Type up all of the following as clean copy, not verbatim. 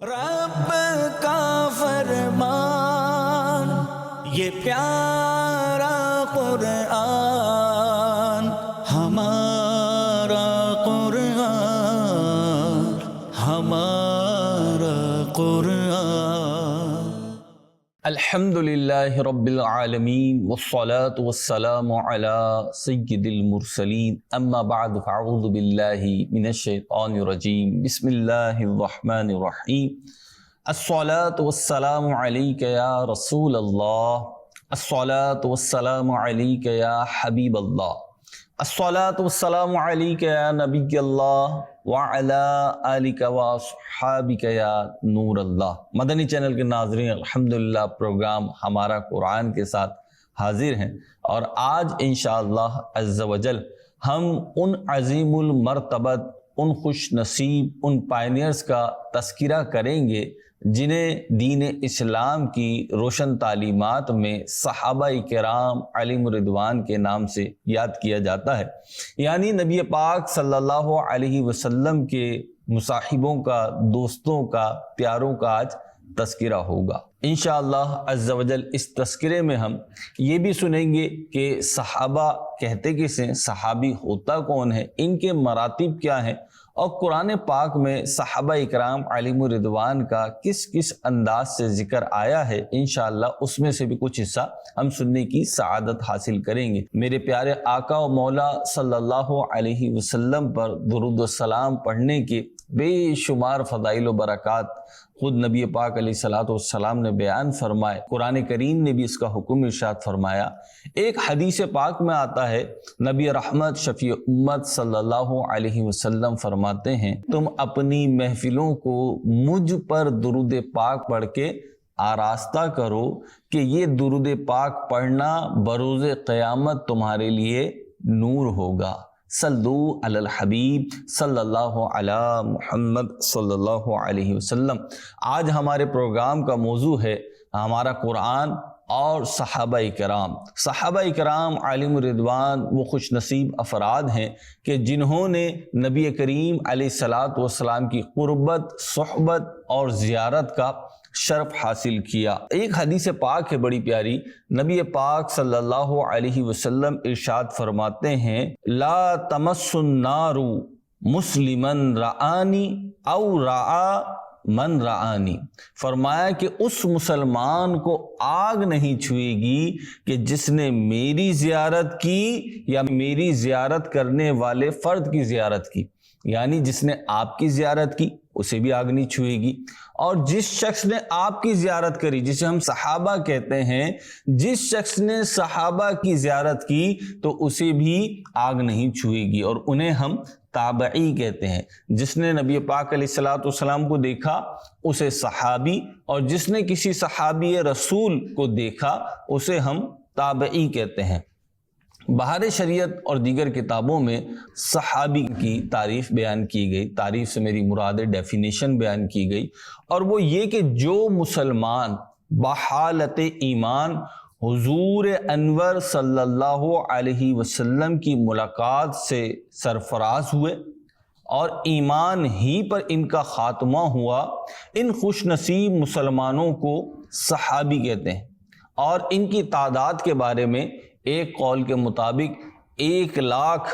رب کا فرمان یہ پیارا قرآن، ہمارا قرآن، ہمارا قرآن۔ الحمدللہ رب العالمین والصلاة والسلام علی سید المرسلین، اما بعد فاعوذ باللہ من الشیطان الرجیم، بسم اللہ الرحمن الرحیم۔ الصلاة والسلام علیک یا رسول اللہ، الصلاة والسلام علیک یا حبیب اللہ، الصلاة والسلام علیک یا نبی اللہ وعلی آلک واصحابک یا نور اللہ۔ مدنی چینل کے ناظرین، الحمدللہ پروگرام ہمارا قرآن کے ساتھ حاضر ہیں، اور آج انشاءاللہ عز وجل ہم ان عظیم المرتبت، ان خوش نصیب، ان پائنیئرز کا تذکرہ کریں گے جنہیں دین اسلام کی روشن تعلیمات میں صحابہ کرام علیہم رضوان کے نام سے یاد کیا جاتا ہے، یعنی نبی پاک صلی اللہ علیہ وسلم کے مصاحبوں کا، دوستوں کا، پیاروں کا آج تذکرہ ہوگا انشاءاللہ عز وجل۔ اس تذکرے میں ہم یہ بھی سنیں گے کہ صحابہ کہتے کسے، صحابی ہوتا کون ہے، ان کے مراتب کیا ہیں، اور قرآن پاک میں صحابہ اکرام علیہم رضوان کا کس کس انداز سے ذکر آیا ہے، انشاءاللہ اس میں سے بھی کچھ حصہ ہم سننے کی سعادت حاصل کریں گے۔ میرے پیارے آقا و مولا صلی اللہ علیہ وسلم پر درود و سلام پڑھنے کے بے شمار فضائل و برکات خود نبی پاک علیہ السلام نے بیان فرمائے، قرآن کریم نے بھی اس کا حکم ارشاد فرمایا۔ ایک حدیث پاک میں آتا ہے، نبی رحمت شفیع امت صلی اللہ علیہ وسلم فرماتے ہیں، تم اپنی محفلوں کو مجھ پر درود پاک پڑھ کے آراستہ کرو کہ یہ درود پاک پڑھنا بروز قیامت تمہارے لیے نور ہوگا۔ صلو علی الحبیب صلی اللہ علی محمد صلی اللہ علیہ وسلم۔ آج ہمارے پروگرام کا موضوع ہے ہمارا قرآن اور صحابہ کرام۔ صحابہ کرام علیہم رضوان وہ خوش نصیب افراد ہیں کہ جنہوں نے نبی کریم علیہ السلام کی قربت، صحبت اور زیارت کا شرف حاصل کیا۔ ایک حدیث پاک ہے بڑی پیاری، نبی پاک صلی اللہ علیہ وسلم ارشاد فرماتے ہیں، لا تمس النار مسلمن رعانی او رعا من رعانی۔ فرمایا کہ اس مسلمان کو آگ نہیں چھوئے گی کہ جس نے میری زیارت کی یا میری زیارت کرنے والے فرد کی زیارت کی، یعنی جس نے آپ کی زیارت کی اسے بھی آگ نہیں چھوئے گی، اور جس شخص نے آپ کی زیارت کری، جسے ہم صحابہ کہتے ہیں، جس شخص نے صحابہ کی زیارت کی تو اسے بھی آگ نہیں چھوئے گی، اور انہیں ہم تابعی کہتے ہیں۔ جس نے نبی پاک علیہ السلام کو دیکھا اسے صحابی، اور جس نے کسی صحابی رسول کو دیکھا اسے ہم تابعی کہتے ہیں۔ بہار شریعت اور دیگر کتابوں میں صحابی کی تعریف بیان کی گئی، تعریف سے میری مراد ڈیفینیشن بیان کی گئی، اور وہ یہ کہ جو مسلمان بحالت ایمان حضور انور صلی اللہ علیہ وسلم کی ملاقات سے سرفراز ہوئے اور ایمان ہی پر ان کا خاتمہ ہوا، ان خوش نصیب مسلمانوں کو صحابی کہتے ہیں۔ اور ان کی تعداد کے بارے میں ایک قول کے مطابق 1,00,000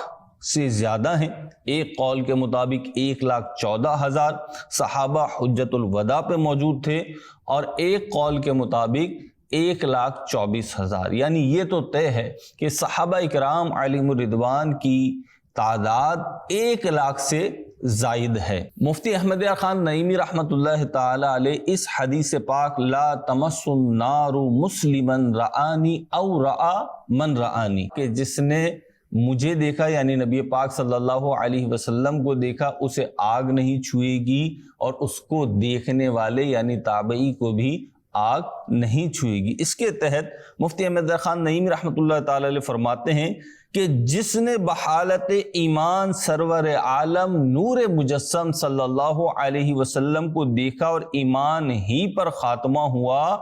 سے زیادہ ہیں، ایک قول کے مطابق 1,14,000 صحابہ حجت الوداع پہ موجود تھے، اور ایک قول کے مطابق 1,24,000، یعنی یہ تو طے ہے کہ صحابہ اکرام علیہم رضوان کی تعداد 1,00,000 سے زائد ہے۔ مفتی احمد یار خان نعیمی رحمۃ اللہ تعالی علیہ اس حدیث پاک لا تمس النار مسلما رعانی او رعا من رعانی، کہ جس نے مجھے دیکھا یعنی نبی پاک صلی اللہ علیہ وسلم کو دیکھا اسے آگ نہیں چھوئے گی، اور اس کو دیکھنے والے یعنی تابعی کو بھی آگ نہیں چھوئے گی۔ اس کے تحت مفتی احمد یار خان نعیمی رحمۃ اللہ تعالی علیہ فرماتے ہیں کہ جس نے بحالت ایمان سرور عالم نور مجسم صلی اللہ علیہ وسلم کو دیکھا اور ایمان ہی پر خاتمہ ہوا،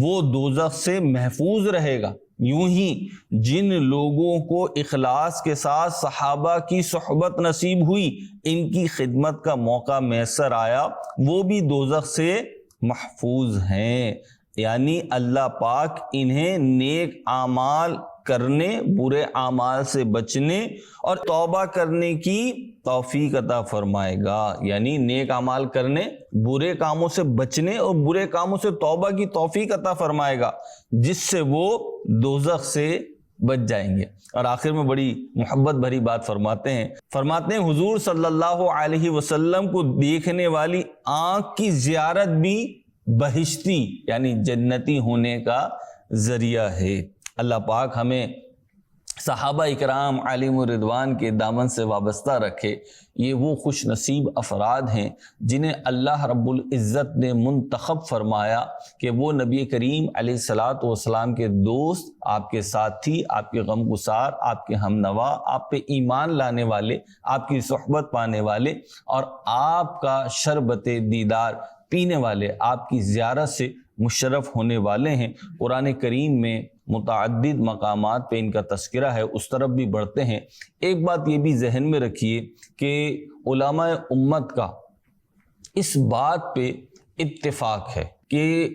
وہ دوزخ سے محفوظ رہے گا، یوں ہی جن لوگوں کو اخلاص کے ساتھ صحابہ کی صحبت نصیب ہوئی، ان کی خدمت کا موقع میسر آیا، وہ بھی دوزخ سے محفوظ ہیں۔ یعنی اللہ پاک انہیں نیک اعمال کرنے، برے اعمال سے بچنے اور توبہ کرنے کی توفیق عطا فرمائے گا۔ یعنی نیک اعمال کرنے، برے کاموں سے بچنے اور برے کاموں سے توبہ کی توفیق عطا فرمائے گا، جس سے وہ دوزخ سے بچ جائیں گے۔ اور آخر میں بڑی محبت بھری بات فرماتے ہیں حضور صلی اللہ علیہ وسلم کو دیکھنے والی آنکھ کی زیارت بھی بہشتی یعنی جنتی ہونے کا ذریعہ ہے۔ اللہ پاک ہمیں صحابہ اکرام علیہم الرضوان کے دامن سے وابستہ رکھے۔ یہ وہ خوش نصیب افراد ہیں جنہیں اللہ رب العزت نے منتخب فرمایا کہ وہ نبی کریم علیہ الصلاۃ والسلام کے دوست، آپ کے ساتھی، آپ کے غم گسار، آپ کے ہم نوا، آپ پہ ایمان لانے والے، آپ کی صحبت پانے والے اور آپ کا شربت دیدار پینے والے، آپ کی زیارت سے مشرف ہونے والے ہیں۔ قرآن کریم میں متعدد مقامات پہ ان کا تذکرہ ہے، اس طرف بھی بڑھتے ہیں۔ ایک بات یہ بھی ذہن میں رکھیے کہ علماء امت کا اس بات پہ اتفاق ہے کہ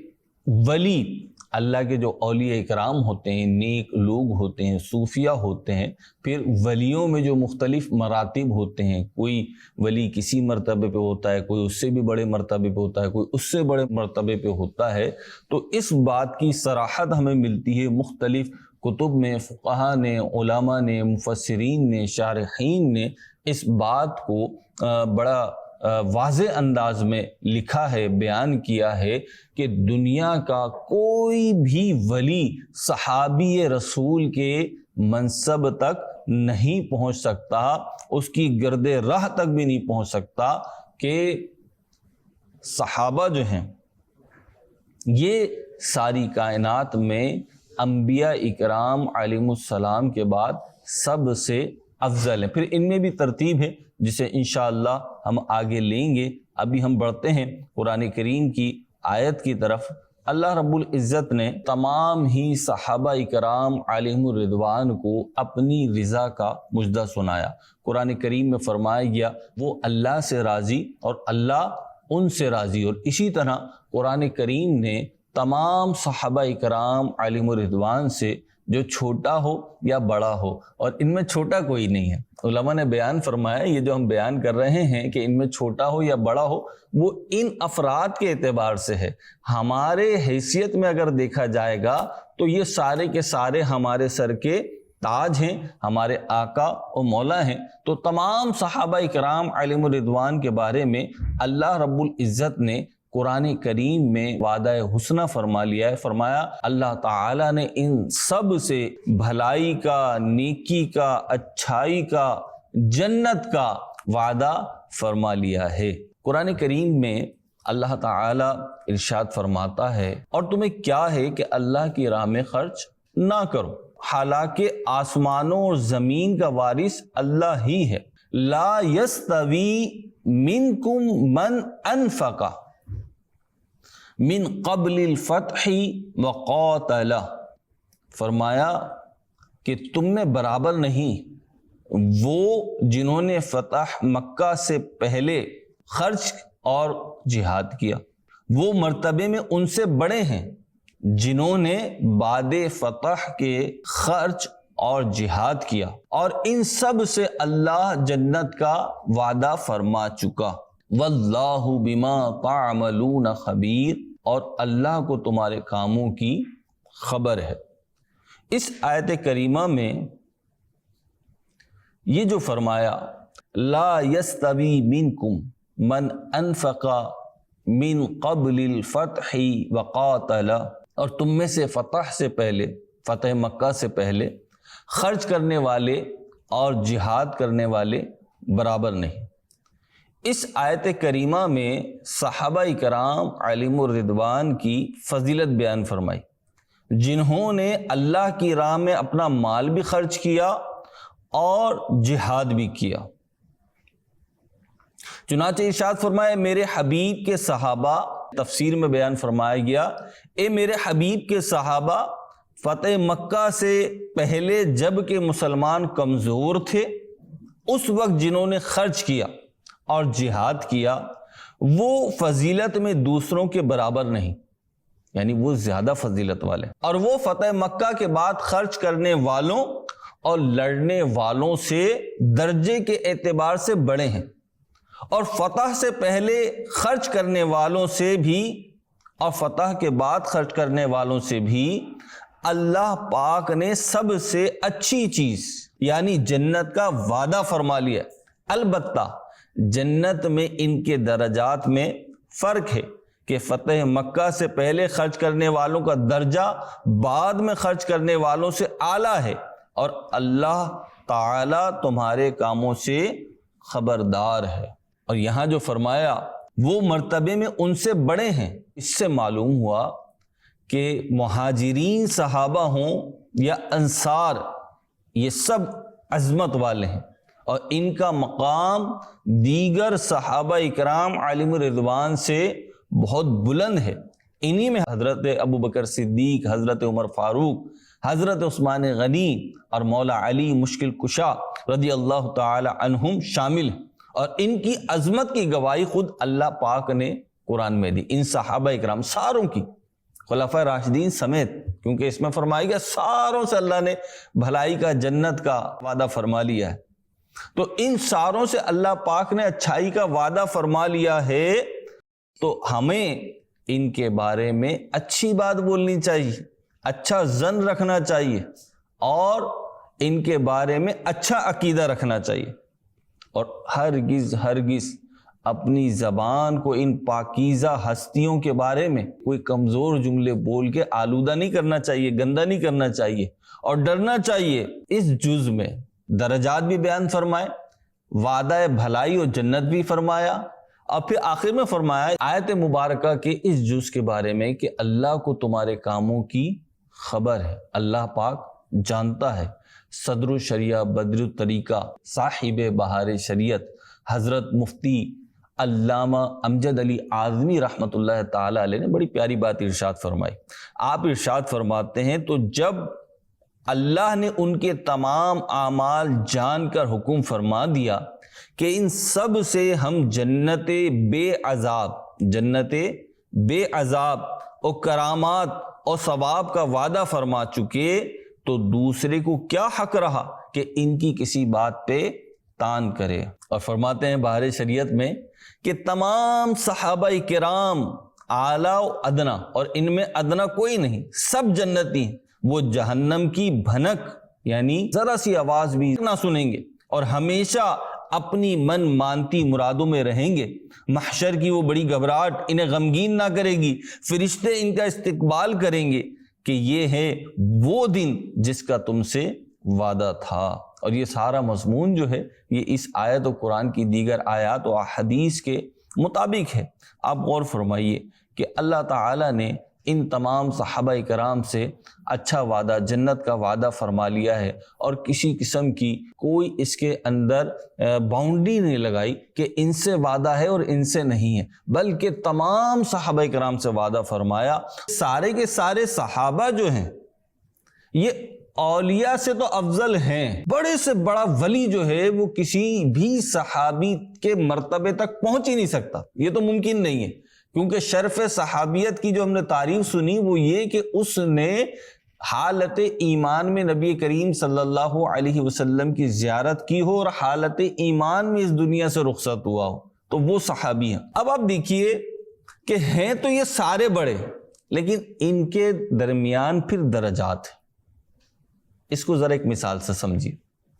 ولی، اللہ کے جو اولیاء اکرام ہوتے ہیں، نیک لوگ ہوتے ہیں، صوفیہ ہوتے ہیں، پھر ولیوں میں جو مختلف مراتب ہوتے ہیں، کوئی ولی کسی مرتبے پہ ہوتا ہے، کوئی اس سے بھی بڑے مرتبے پہ ہوتا ہے، کوئی اس سے بڑے مرتبے پہ ہوتا ہے، تو اس بات کی صراحت ہمیں ملتی ہے مختلف کتب میں، فقہا نے، علماء نے، مفسرین نے، شارحین نے اس بات کو بڑا واضح انداز میں لکھا ہے، بیان کیا ہے کہ دنیا کا کوئی بھی ولی صحابی رسول کے منصب تک نہیں پہنچ سکتا، اس کی گرد راہ تک بھی نہیں پہنچ سکتا کہ صحابہ جو ہیں یہ ساری کائنات میں انبیاء اکرام علیہم السلام کے بعد سب سے افضل ہیں۔ پھر ان میں بھی ترتیب ہے جسے انشاءاللہ ہم آگے لیں گے۔ ابھی ہم بڑھتے ہیں قرآن کریم کی آیت کی طرف۔ اللہ رب العزت نے تمام ہی صحابہ اکرام علیہم الرضوان کو اپنی رضا کا مجدہ سنایا۔ قرآن کریم میں فرمایا گیا وہ اللہ سے راضی اور اللہ ان سے راضی، اور اسی طرح قرآن کریم نے تمام صحابہ اکرام علیہم الرضوان سے جو چھوٹا ہو یا بڑا ہو، اور ان میں چھوٹا کوئی نہیں ہے۔ علماء نے بیان فرمایا یہ جو ہم بیان کر رہے ہیں کہ ان میں چھوٹا ہو یا بڑا ہو، وہ ان افراد کے اعتبار سے ہے۔ ہمارے حیثیت میں اگر دیکھا جائے گا تو یہ سارے کے سارے ہمارے سر کے تاج ہیں، ہمارے آقا و مولا ہیں۔ تو تمام صحابہ اکرام علیہم الرضوان کے بارے میں اللہ رب العزت نے قرآن کریم میں وعدہ حسنہ فرما لیا ہے۔ فرمایا اللہ تعالیٰ نے ان سب سے بھلائی کا، نیکی کا، اچھائی کا، جنت کا وعدہ فرما لیا ہے۔ قرآن کریم میں اللہ تعالیٰ ارشاد فرماتا ہے اور تمہیں کیا ہے کہ اللہ کی راہ میں خرچ نہ کرو، حالانکہ آسمانوں اور زمین کا وارث اللہ ہی ہے۔ لا یستوی منکم من انفق من قبل الفتح وقاتل، فرمایا کہ تم میں برابر نہیں وہ جنہوں نے فتح مکہ سے پہلے خرچ اور جہاد کیا، وہ مرتبے میں ان سے بڑے ہیں جنہوں نے بعد فتح کے خرچ اور جہاد کیا، اور ان سب سے اللہ جنت کا وعدہ فرما چکا۔ واللہ بما تعملون خبیر، اور اللہ کو تمہارے کاموں کی خبر ہے۔ اس آیت کریمہ میں یہ جو فرمایا لا یستوی منکم من انفق من قبل الفتح وقاتل، اور تم میں سے فتح سے پہلے، فتح مکہ سے پہلے خرچ کرنے والے اور جہاد کرنے والے برابر نہیں۔ اس آیت کریمہ میں صحابہ اکرام علیہم الرضوان کی فضیلت بیان فرمائی، جنہوں نے اللہ کی راہ میں اپنا مال بھی خرچ کیا اور جہاد بھی کیا۔ چنانچہ ارشاد فرمایا میرے حبیب کے صحابہ، تفسیر میں بیان فرمایا گیا اے میرے حبیب کے صحابہ فتح مکہ سے پہلے جب کہ مسلمان کمزور تھے اس وقت جنہوں نے خرچ کیا اور جہاد کیا وہ فضیلت میں دوسروں کے برابر نہیں، یعنی وہ زیادہ فضیلت والے، اور وہ فتح مکہ کے بعد خرچ کرنے والوں اور لڑنے والوں سے درجے کے اعتبار سے بڑے ہیں، اور فتح سے پہلے خرچ کرنے والوں سے بھی اور فتح کے بعد خرچ کرنے والوں سے بھی اللہ پاک نے سب سے اچھی چیز یعنی جنت کا وعدہ فرما لیا۔ البتہ جنت میں ان کے درجات میں فرق ہے کہ فتح مکہ سے پہلے خرچ کرنے والوں کا درجہ بعد میں خرچ کرنے والوں سے اعلیٰ ہے، اور اللہ تعالی تمہارے کاموں سے خبردار ہے۔ اور یہاں جو فرمایا وہ مرتبے میں ان سے بڑے ہیں، اس سے معلوم ہوا کہ مہاجرین صحابہ ہوں یا انصار یہ سب عظمت والے ہیں، اور ان کا مقام دیگر صحابہ اکرام علیہم رضوان سے بہت بلند ہے۔ انہی میں حضرت ابو بکر صدیق، حضرت عمر فاروق، حضرت عثمان غنی اور مولا علی مشکل کشا رضی اللہ تعالی عنہم شامل ہیں، اور ان کی عظمت کی گواہی خود اللہ پاک نے قرآن میں دی، ان صحابہ اکرام ساروں کی، خلفائے راشدین سمیت، کیونکہ اس میں فرمایا گیا ساروں سے اللہ نے بھلائی کا جنت کا وعدہ فرما لیا ہے، تو ان ساروں سے اللہ پاک نے اچھائی کا وعدہ فرما لیا ہے، تو ہمیں ان کے بارے میں اچھی بات بولنی چاہیے، اچھا ظن رکھنا چاہیے، اور ان کے بارے میں اچھا عقیدہ رکھنا چاہیے، اور ہرگز اپنی زبان کو ان پاکیزہ ہستیوں کے بارے میں کوئی کمزور جملے بول کے آلودہ نہیں کرنا چاہیے، گندا نہیں کرنا چاہیے، اور ڈرنا چاہیے۔ اس جز میں درجات بھی بیان فرمائے، وعدہ بھلائی اور جنت بھی فرمایا، اور پھر آخر میں فرمایا آیت مبارکہ کے اس جز کے بارے میں کہ اللہ کو تمہارے کاموں کی خبر ہے، اللہ پاک جانتا ہے۔ صدر الشریعہ بدر الطریقہ صاحب بہار شریعت حضرت مفتی علامہ امجد علی اعظمی رحمۃ اللہ تعالی علیہ نے بڑی پیاری بات ارشاد فرمائی۔ آپ ارشاد فرماتے ہیں تو جب اللہ نے ان کے تمام اعمال جان کر حکم فرما دیا کہ ان سب سے ہم جنت بے عذاب اور کرامات اور ثواب کا وعدہ فرما چکے، تو دوسرے کو کیا حق رہا کہ ان کی کسی بات پہ تان کرے۔ اور فرماتے ہیں بہار شریعت میں کہ تمام صحابہ کرام اعلیٰ و ادنا، اور ان میں ادنا کوئی نہیں، سب جنتی ہیں، وہ جہنم کی بھنک یعنی ذرا سی آواز بھی نہ سنیں گے، اور ہمیشہ اپنی من مانتی مرادوں میں رہیں گے۔ محشر کی وہ بڑی گھبراہٹ انہیں غمگین نہ کرے گی، فرشتے ان کا استقبال کریں گے کہ یہ ہے وہ دن جس کا تم سے وعدہ تھا۔ اور یہ سارا مضمون جو ہے یہ اس آیت و قرآن کی دیگر آیات و احادیث کے مطابق ہے۔ آپ غور فرمائیے کہ اللہ تعالیٰ نے ان تمام صحابہ کرام سے اچھا وعدہ جنت کا وعدہ فرما لیا ہے، اور کسی قسم کی کوئی اس کے اندر باؤنڈری نہیں لگائی کہ ان سے وعدہ ہے اور ان سے نہیں ہے، بلکہ تمام صحابہ کرام سے وعدہ فرمایا۔ سارے کے سارے صحابہ جو ہیں یہ اولیاء سے تو افضل ہیں، بڑے سے بڑا ولی جو ہے وہ کسی بھی صحابی کے مرتبے تک پہنچ ہی نہیں سکتا، یہ تو ممکن نہیں ہے، کیونکہ شرف صحابیت کی جو ہم نے تعریف سنی وہ یہ کہ اس نے حالت ایمان میں نبی کریم صلی اللہ علیہ وسلم کی زیارت کی ہو اور حالت ایمان میں اس دنیا سے رخصت ہوا ہو، تو وہ صحابی ہیں۔ اب آپ دیکھیے کہ ہیں تو یہ سارے بڑے، لیکن ان کے درمیان پھر درجات ہیں۔ اس کو ذرا ایک مثال سے سمجھیے،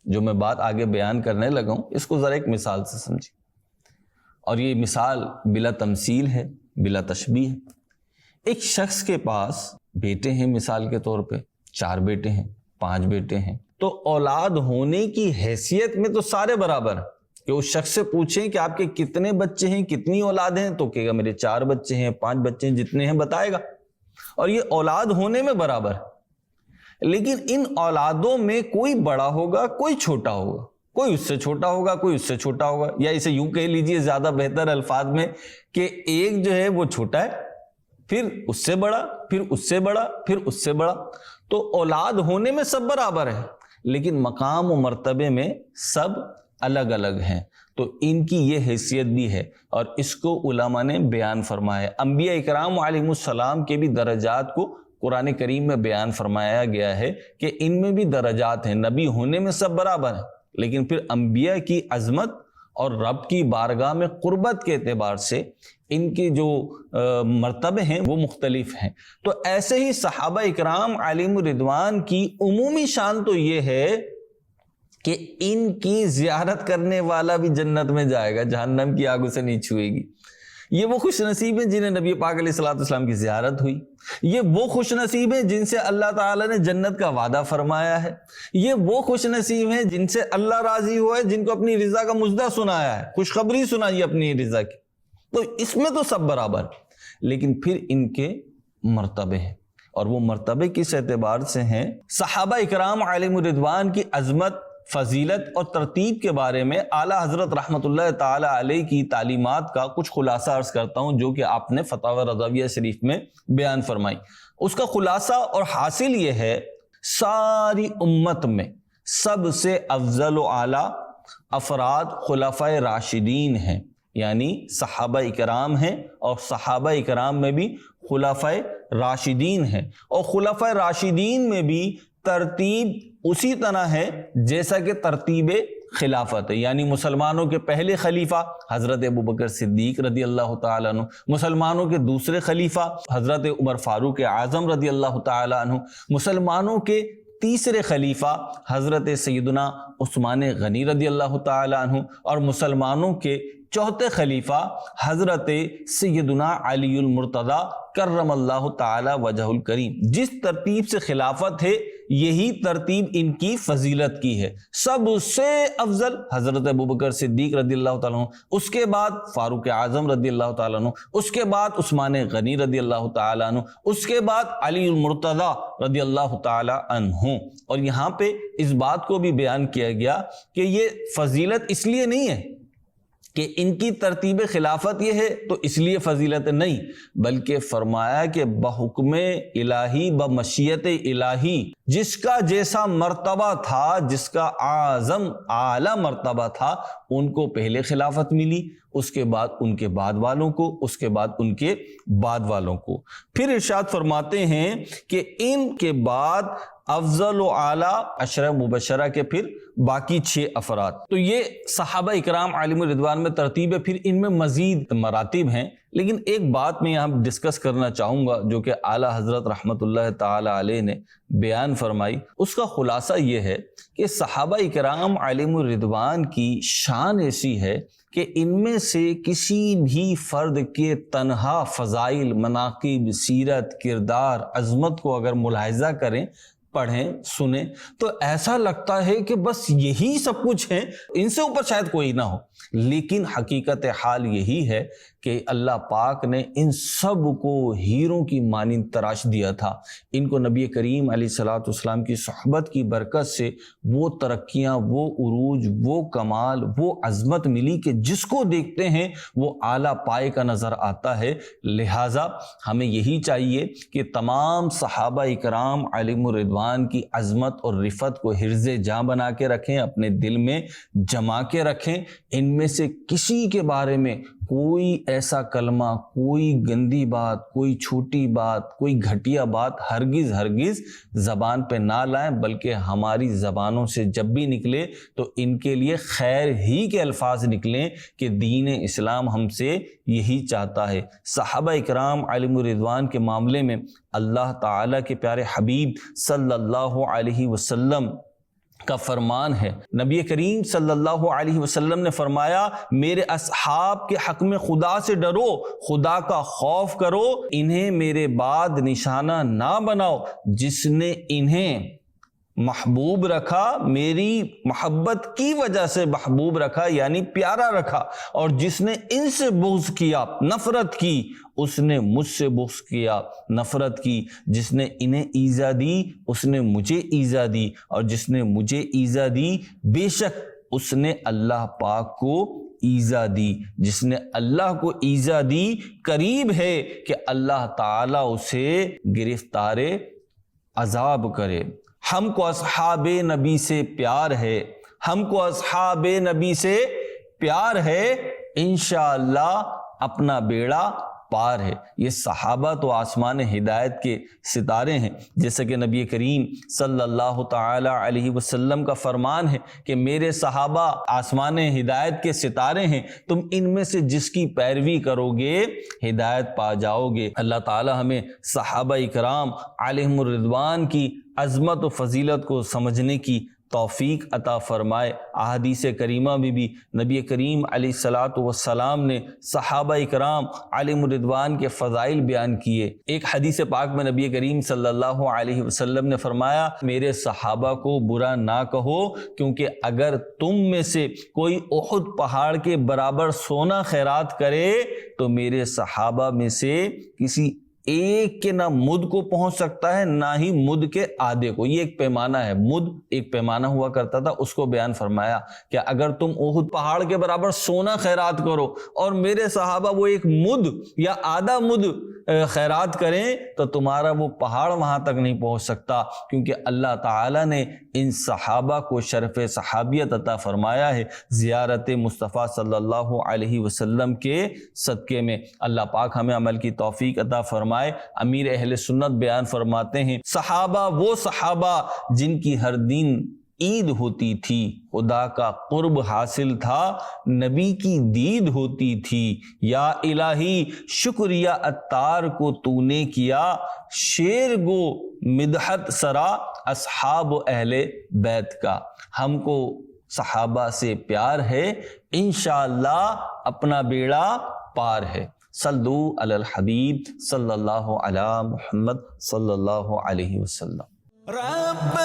جو میں بات آگے بیان کرنے لگا ہوں اس کو ذرا ایک مثال سے سمجھیے، اور یہ مثال بلا تمثیل ہے، بلا تشبیہ ہے۔ ایک شخص کے پاس بیٹے ہیں، مثال کے طور پہ 4 بیٹے ہیں، 5 بیٹے ہیں، تو اولاد ہونے کی حیثیت میں تو سارے برابر ہیں، کہ اس شخص سے پوچھیں کہ آپ کے کتنے بچے ہیں، کتنی اولاد ہیں، تو کہے گا میرے 4 بچے ہیں، 5 بچے ہیں، جتنے ہیں بتائے گا، اور یہ اولاد ہونے میں برابر ہے۔ لیکن ان اولادوں میں کوئی بڑا ہوگا، کوئی چھوٹا ہوگا، کوئی اس سے چھوٹا ہوگا، کوئی اس سے چھوٹا ہوگا، یا اسے یوں کہہ لیجئے زیادہ بہتر الفاظ میں کہ ایک جو ہے وہ چھوٹا ہے، پھر اس سے بڑا، پھر اس سے بڑا، پھر اس سے بڑا. تو اولاد ہونے میں سب برابر ہے لیکن مقام و مرتبے میں سب الگ الگ ہیں. تو ان کی یہ حیثیت بھی ہے اور اس کو علماء نے بیان فرمایا. انبیاء اکرام علیہ السلام کے بھی درجات کو قرآن کریم میں بیان فرمایا گیا ہے کہ ان میں بھی درجات ہیں. نبی ہونے میں سب برابر ہیں لیکن پھر انبیاء کی عظمت اور رب کی بارگاہ میں قربت کے اعتبار سے ان کے جو مرتبے ہیں وہ مختلف ہیں. تو ایسے ہی صحابہ اکرام علیہم الرضوان کی عمومی شان تو یہ ہے کہ ان کی زیارت کرنے والا بھی جنت میں جائے گا، جہنم کی آگ اسے نہیں چھوئے گی. یہ وہ خوش نصیب ہیں جنہیں نبی پاک علیہ الصلوۃ والسلام کی زیارت ہوئی. یہ وہ خوش نصیب ہیں جن سے اللہ تعالیٰ نے جنت کا وعدہ فرمایا ہے. یہ وہ خوش نصیب ہیں جن سے اللہ راضی ہوا ہے، جن کو اپنی رضا کا مژدہ سنایا ہے، خوشخبری سنائی اپنی رضا کی. تو اس میں تو سب برابر، لیکن پھر ان کے مرتبے ہیں اور وہ مرتبے کس اعتبار سے ہیں. صحابہ اکرام علیہم الرضوان کی عظمت، فضیلت اور ترتیب کے بارے میں اعلیٰ حضرت رحمۃ اللہ تعالی علیہ کی تعلیمات کا کچھ خلاصہ عرض کرتا ہوں جو کہ آپ نے فتاوی رضویہ شریف میں بیان فرمائی. اس کا خلاصہ اور حاصل یہ ہے، ساری امت میں سب سے افضل و اعلیٰ افراد خلفائے راشدین ہیں، یعنی صحابہ اکرام ہیں اور صحابہ اکرام میں بھی خلفائے راشدین ہیں. اور خلفائے راشدین میں بھی ترتیب اسی طرح ہے جیسا کہ ترتیب خلافت ہے، یعنی مسلمانوں کے پہلے خلیفہ حضرت ابوبکر صدیق رضی اللہ تعالیٰ عنہ، مسلمانوں کے دوسرے خلیفہ حضرت عمر فاروق اعظم رضی اللہ تعالیٰ عنہ، مسلمانوں کے تیسرے خلیفہ حضرت سیدنا عثمان غنی رضی اللہ تعالیٰ عنہ، اور مسلمانوں کے چوتھے خلیفہ حضرت سیدنا علی المرتضی کرم اللہ تعالی وجہ الکریم. جس ترتیب سے خلافت ہے یہی ترتیب ان کی فضیلت کی ہے. سب سے افضل حضرت ابوبکر صدیق رضی اللہ تعالیٰ عنہ، اس کے بعد فاروق اعظم رضی اللہ تعالیٰ عنہ، اس کے بعد عثمان غنی رضی اللہ تعالیٰ عنہ، اس کے بعد علی المرتضی رضی اللہ تعالیٰ عنہ. اور یہاں پہ اس بات کو بھی بیان کیا گیا کہ یہ فضیلت اس لیے نہیں ہے کہ ان کی ترتیب خلافت یہ ہے تو اس لیے فضیلت نہیں، بلکہ فرمایا کہ بحکم الہی بمشیت الہی جس کا جیسا مرتبہ تھا، جس کا اعظم اعلیٰ مرتبہ تھا، ان کو پہلے خلافت ملی، اس کے بعد ان کے بعد والوں کو، اس کے بعد ان کے بعد والوں کو. پھر ارشاد فرماتے ہیں کہ ان کے بعد افضل و اعلیٰ عشرہ مبشرہ کے پھر باقی 6 افراد. تو یہ صحابہ اکرام علیہم الرضوان میں ترتیب ہے. پھر ان میں مزید مراتب ہیں، لیکن ایک بات میں یہاں ڈسکس کرنا چاہوں گا جو کہ اعلیٰ حضرت رحمۃ اللہ تعالی علیہ نے بیان فرمائی. اس کا خلاصہ یہ ہے کہ صحابہ اکرام علیہم الرضوان کی شان ایسی ہے کہ ان میں سے کسی بھی فرد کے تنہا فضائل، مناقب، سیرت، کردار، عظمت کو اگر ملاحظہ کریں، پڑھیں، سنیں تو ایسا لگتا ہے کہ بس یہی سب کچھ ہیں، ان سے اوپر شاید کوئی نہ ہو. لیکن حقیقت حال یہی ہے کہ اللہ پاک نے ان سب کو ہیروں کی مانند تراش دیا تھا. ان کو نبی کریم علیہ الصلوۃ والسلام کی صحبت کی برکت سے وہ ترقیاں، وہ عروج، وہ کمال، وہ عظمت ملی کہ جس کو دیکھتے ہیں وہ اعلیٰ پائے کا نظر آتا ہے. لہٰذا ہمیں یہی چاہیے کہ تمام صحابہ اکرام علیہم الرضوان کی عظمت اور رفت کو حرز جاں بنا کے رکھیں، اپنے دل میں جما کے رکھیں. ان میں سے کسی کے بارے میں کوئی ایسا کلمہ، کوئی گندی بات، کوئی چھوٹی بات، کوئی گھٹیا بات ہرگز زبان پہ نہ لائیں، بلکہ ہماری زبانوں سے جب بھی نکلے تو ان کے لیے خیر ہی کے الفاظ نکلیں کہ دین اسلام ہم سے یہی چاہتا ہے. صحابہ اکرام علیہم الرضوان کے معاملے میں اللہ تعالیٰ کے پیارے حبیب صلی اللہ علیہ وسلم کا فرمان ہے. نبی کریم صلی اللہ علیہ وسلم نے فرمایا، میرے اصحاب کے حق میں خدا سے ڈرو، خدا کا خوف کرو، انہیں میرے بعد نشانہ نہ بناؤ. جس نے انہیں محبوب رکھا، میری محبت کی وجہ سے محبوب رکھا یعنی پیارا رکھا، اور جس نے ان سے بغض کیا، نفرت کی، اس نے مجھ سے بغض کیا، نفرت کی. جس نے انہیں ایذا دی اس نے مجھے ایذا دی، اور جس نے مجھے ایذا دی بے شک اس نے اللہ پاک کو ایذا دی، جس نے اللہ کو ایذا دی قریب ہے کہ اللہ تعالیٰ اسے گرفتار عذاب کرے۔ ہم کو اصحاب نبی سے پیار ہے، ہم کو اصحاب نبی سے پیار ہے، انشاءاللہ اپنا بیڑا پار ہے۔ یہ صحابہ تو آسمان ہدایت کے ستارے ہیں، جیسا کہ نبی کریم صلی اللہ تعالی علیہ وسلم کا فرمان ہے کہ میرے صحابہ آسمان ہدایت کے ستارے ہیں، تم ان میں سے جس کی پیروی کرو گے ہدایت پا جاؤ گے۔ اللہ تعالی ہمیں صحابہ اکرام علیہم الرضوان کی عظمت و فضیلت کو سمجھنے کی توفیق عطا فرمائے۔ احادیث کریمہ میں بھی نبی کریم علیہ الصلاۃ والسلام نے صحابہ اکرام علیہم الرضوان کے فضائل بیان کیے۔ ایک حدیث پاک میں نبی کریم صلی اللہ علیہ وسلم نے فرمایا، میرے صحابہ کو برا نہ کہو، کیونکہ اگر تم میں سے کوئی احد پہاڑ کے برابر سونا خیرات کرے تو میرے صحابہ میں سے کسی ایک کے نہ مد کو پہنچ سکتا ہے نہ ہی مد کے آدھے کو۔ یہ ایک پیمانہ ہے، مد ایک پیمانہ ہوا کرتا تھا، اس کو بیان فرمایا کہ اگر تم احد پہاڑ کے برابر سونا خیرات کرو اور میرے صحابہ وہ ایک مد یا آدھا مد خیرات کریں تو تمہارا وہ پہاڑ وہاں تک نہیں پہنچ سکتا، کیونکہ اللہ تعالیٰ نے ان صحابہ کو شرف صحابیت عطا فرمایا ہے زیارت مصطفیٰ صلی اللہ علیہ وسلم کے صدقے میں۔ اللہ پاک ہمیں عمل کی توفیق عطا فرمائے۔ امیر اہل سنت بیان فرماتے ہیں، صحابہ وہ صحابہ جن کی ہر دن عید ہوتی تھی، خدا کا قرب حاصل تھا، نبی کی دید ہوتی تھی، یا الہی شکریہ اتار کو تو نے کیا، شیر گو مدحت سرا اصحاب و اہل بیت کا۔ ہم کو صحابہ سے پیار ہے، انشاءاللہ اپنا بیڑا پار ہے۔ صلو علی الحبیب صلی اللہ علی محمد صلی اللہ علیہ وسلم۔ رب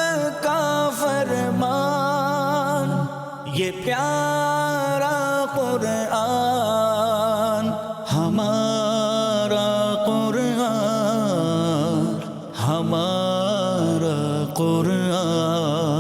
کا فرمان یہ پیارا قرآن، ہمارا قرآن، ہمارا قرآن۔